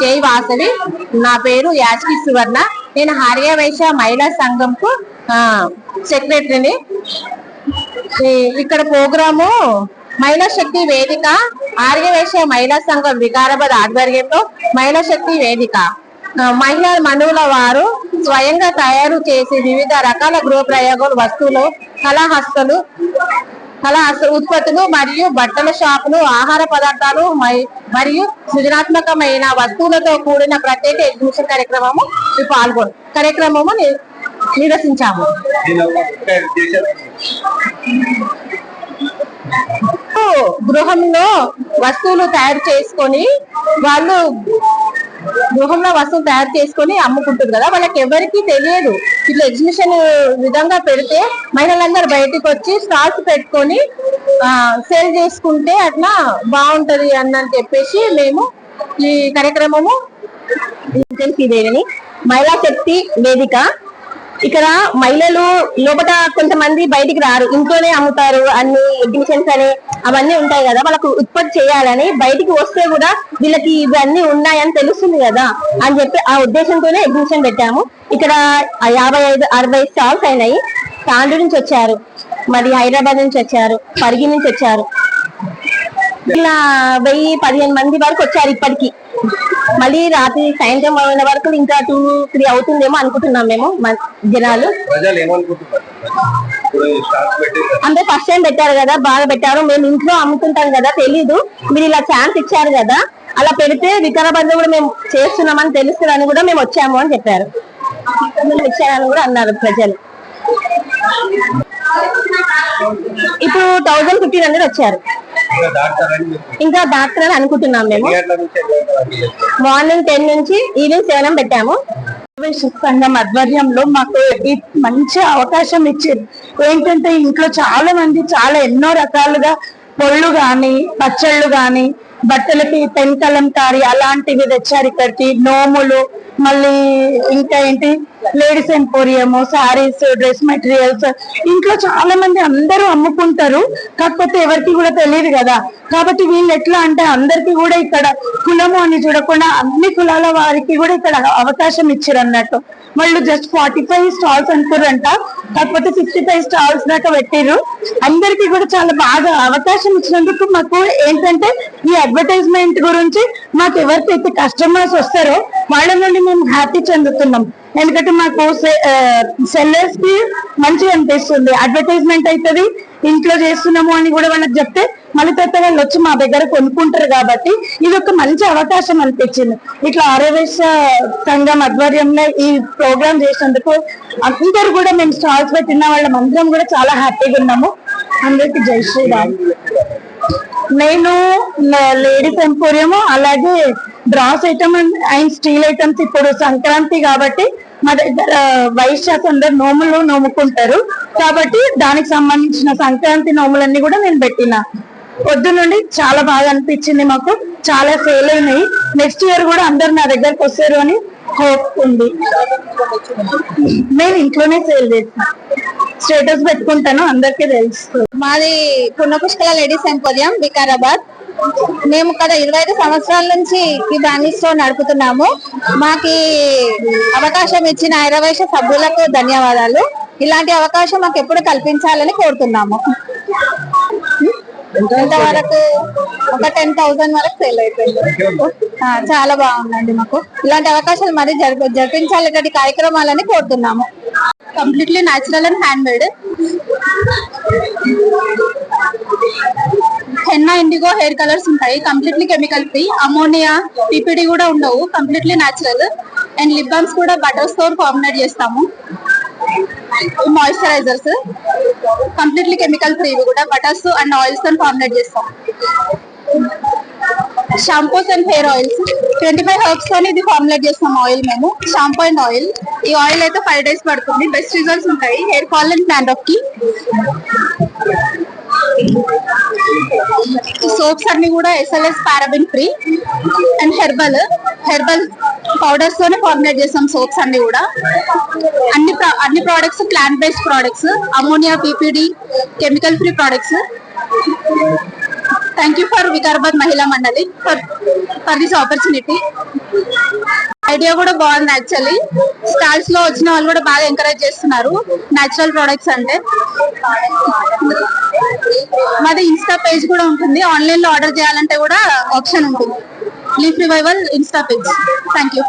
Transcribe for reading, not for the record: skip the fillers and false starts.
జై వాసవి. నా పేరు యాస్కి సువర్ణ. నేను ఆర్యవైశ్య మహిళా సంఘంకు సెక్రటరీని. ఇక్కడ ప్రోగ్రాము మహిళా శక్తి వేదిక, ఆర్యవైశ్య మహిళా సంఘం వికారాబాద్ ఆధ్వర్యంలో మహిళా శక్తి వేదిక మహిళా మనువుల వారు స్వయంగా తయారు చేసి వివిధ రకాల గృహ ప్రయోగాలు, వస్తువులు, కళాహస్తులు ఉత్పత్తులు మరియు బట్టల షాపులు, ఆహార పదార్థాలు మరియు సృజనాత్మకమైన వస్తువులతో కూడిన ప్రత్యేక ఎగ్జిబిషన్ కార్యక్రమము నిర్వహించాము. గృహంలో వస్తువులు తయారు చేసుకొని అమ్ముకుంటారు కదా, వాళ్ళకి ఎవరికి తెలియదు. ఇట్లా ఎగ్జిబిషన్ విధంగా పెడితే మహిళలందరూ బయటకు వచ్చి స్టాల్స్ పెట్టుకొని సేల్ చేసుకుంటే అట్లా బాగుంటది అని చెప్పేసి మేము ఈ కార్యక్రమము ఇదేని మహిళా శక్తి వేదిక. ఇక్కడ మహిళలు లోపల కొంతమంది బయటికి రారు, ఇంట్లోనే అమ్ముతారు. అన్ని ఎగ్జిబిషన్స్ అని అవన్నీ ఉంటాయి కదా, వాళ్ళకు ఉత్పత్తి చేయాలని బయటికి వస్తే కూడా వీళ్ళకి ఇవన్నీ ఉన్నాయని తెలుస్తుంది కదా అని చెప్పి ఆ ఉద్దేశంతోనే ఎగ్జిబిషన్ పెట్టాము. ఇక్కడ 55-60 స్టాల్స్ అయినాయి. తాండూరు నుంచి వచ్చారు, మరి హైదరాబాద్ నుంచి వచ్చారు, పరిగి నుంచి వచ్చారు. ఇలా 1000-15 మంది వరకు వచ్చారు ఇప్పటికి. మళ్ళీ రాత్రి సాయంత్రం అయిన వరకు ఇంకా 2-3 అవుతుందేమో అనుకుంటున్నాం మేము. జనాలు అంటే ఫస్ట్ టైం పెట్టారు కదా, బాగా పెట్టారు. మేము ఇంట్లో అమ్ముతుంటాం కదా, తెలీదు. మీరు ఇలా ఛాన్స్ ఇచ్చారు కదా, అలా పెడితే వికారాబాద్ లో కూడా మేము చేస్తున్నామని తెలుస్తుందని కూడా మేము వచ్చాము అని చెప్పారు. ఇచ్చారని కూడా అన్నారు ప్రజలు. ఇప్పుడు 1500 వచ్చారు. ఇంకా డాక్టర్ అని అనుకుంటున్నాం మేము. మార్నింగ్ 10 నుంచి ఈవినింగ్ 7 పెట్టాము. సంఘం ఆధ్వర్యంలో మాకు మంచి అవకాశం ఇచ్చారు. ఏంటంటే ఇంట్లో చాలా మంది ఎన్నో రకాలుగా పొళ్ళు గాని, పచ్చళ్ళు గాని, బట్టలకి పెన్ కలంకారీ అలాంటివి తెచ్చారు ఇక్కడికి. నోములు, మళ్ళీ ఇంకా ఏంటి ladies emporium, saris, dress materials. ఇంట్లో చాలా మంది అందరూ అమ్ముకుంటారు, కాకపోతే ఎవరికి కూడా తెలియదు కదా. కాబట్టి వీళ్ళు ఎట్లా అంటే అందరికి కూడా ఇక్కడ కులము అని చూడకుండా అన్ని కులాల వారికి కూడా ఇక్కడ అవకాశం ఇచ్చారు అన్నట్టు. వాళ్ళు జస్ట్ 45 స్టాల్స్ అనుకురంట, కాకపోతే 65 స్టాల్స్ దాకా పెట్టిర్రు. అందరికి కూడా చాలా బాగా అవకాశం ఇచ్చినందుకు మాకు ఏంటంటే ఈ అడ్వర్టైజ్మెంట్ గురించి మాకు ఎవరికైతే కస్టమర్స్ వస్తారో వాళ్ళ నుండి మేము హ్యాపీ చెందుతున్నాం. ఎందుకంటే మాకు సెల్లర్స్ కి మంచిగా అనిపిస్తుంది. అడ్వర్టైజ్మెంట్ అవుతుంది, ఇంట్లో చేస్తున్నాము అని కూడా వాళ్ళకి చెప్తే మళ్ళీ తర్వాత వాళ్ళు వచ్చి మా దగ్గర కొనుక్కుంటారు. కాబట్టి ఇది ఒక మంచి అవకాశం అనిపించింది. ఇట్లా ఆర్యవైశ్య సంఘం ఆధ్వర్యంలో ఈ ప్రోగ్రామ్ చేసినందుకు అందరూ కూడా మేము స్టాల్స్ పెట్టిన వాళ్ళం అందరం కూడా చాలా హ్యాపీగా ఉన్నాము. అందరికి జై శ్రీరామ్. నేను లేడీస్ ఎంపోరియం, అలాగే brass item and steel items. ఇప్పుడు సంక్రాంతి కాబట్టి మా దగ్గర వైశ్యాస్ అందరు నోములు నోముకుంటారు కాబట్టి దానికి సంబంధించిన సంక్రాంతి నోములన్నీ కూడా నేను పెట్టిన. పొద్దు నుండి చాలా బాగా అనిపించింది మాకు, చాలా సేల్ అయినాయి. నెక్స్ట్ ఇయర్ కూడా అందరు నా దగ్గరకు వస్తారు అని హోప్ ఉంది. నేను ఇంట్లోనే సేల్ చేస్తాను, స్టేటస్ పెట్టుకుంటాను, అందరికీ తెలుస్తుంది. మాది పున్నపుష్కల లేడీస్ ఎంపోరియం వికారాబాద్. మేము ఇక్కడ 25 సంవత్సరాల నుంచి ఈ బ్రాంచ్ స్టోర్ నడుపుతున్నాము. మాకు అవకాశం ఇచ్చిన ఆర్యవైశ్య సభ్యులకు ధన్యవాదాలు. ఇలాంటి అవకాశం మాకు ఎప్పుడు కల్పించాలని కోరుతున్నాము. ఇంతవరకు ఒక 10,000 వరకు సేల్ అయిపోయింది. చాలా బాగుందండి. మాకు ఇలాంటి అవకాశాలు మరి జరిపించాలి కార్యక్రమాలని కోరుతున్నాము. Completely natural and hand made. Henna, indigo hair colours ఉంటాయి. Completely chemical free. Ammonia, PPD కూడా ఉండవు. Completely natural. And lip balms కూడా బటర్స్ తో ఫార్ములేట్ చేస్తాము. మాయిశ్చరైజర్స్ కంప్లీట్లీ కెమికల్ ఫ్రీ కూడా బటర్స్ అండ్ ఆయిల్స్ తో ఫార్ములేట్ చేస్తాం. Shampoos and hair oils 25 herbs తో ఇది ఫార్ములేట్ చేస్తాం. ఆయిల్ మేము షాంపూ అండ్ ఆయిల్. ఈ ఆయిల్ అయితే 5 days పడుతుంది. బెస్ట్ రిజల్ట్స్ ఉంటాయి హెయిర్ ఫాల్ అండ్ డాండ్రఫ్ కి. సోప్స్ అన్ని కూడా SLS paraben free and herbal powders తోనే ఫార్ములేట్ చేస్తాం. సోప్స్ అన్ని కూడా అన్ని products plant based products, ammonia, పిపిడి, chemical free products. Thank you for Vikarabad మహిళా మండలి ఫర్ దిస్ ఆపర్చునిటీ. ఐడియా కూడా బాగుంది. యాక్చువల్లీ స్టాల్స్ లో వచ్చిన వాళ్ళు కూడా బాగా ఎంకరేజ్ చేస్తున్నారు నేచురల్ ప్రొడక్ట్స్ అంటే. మాది ఇన్స్టా పేజ్ కూడా ఉంటుంది, ఆన్లైన్ లో ఆర్డర్ చేయాలంటే కూడా ఆప్షన్ ఉంటుంది. Leaf revival Insta page. Thank you.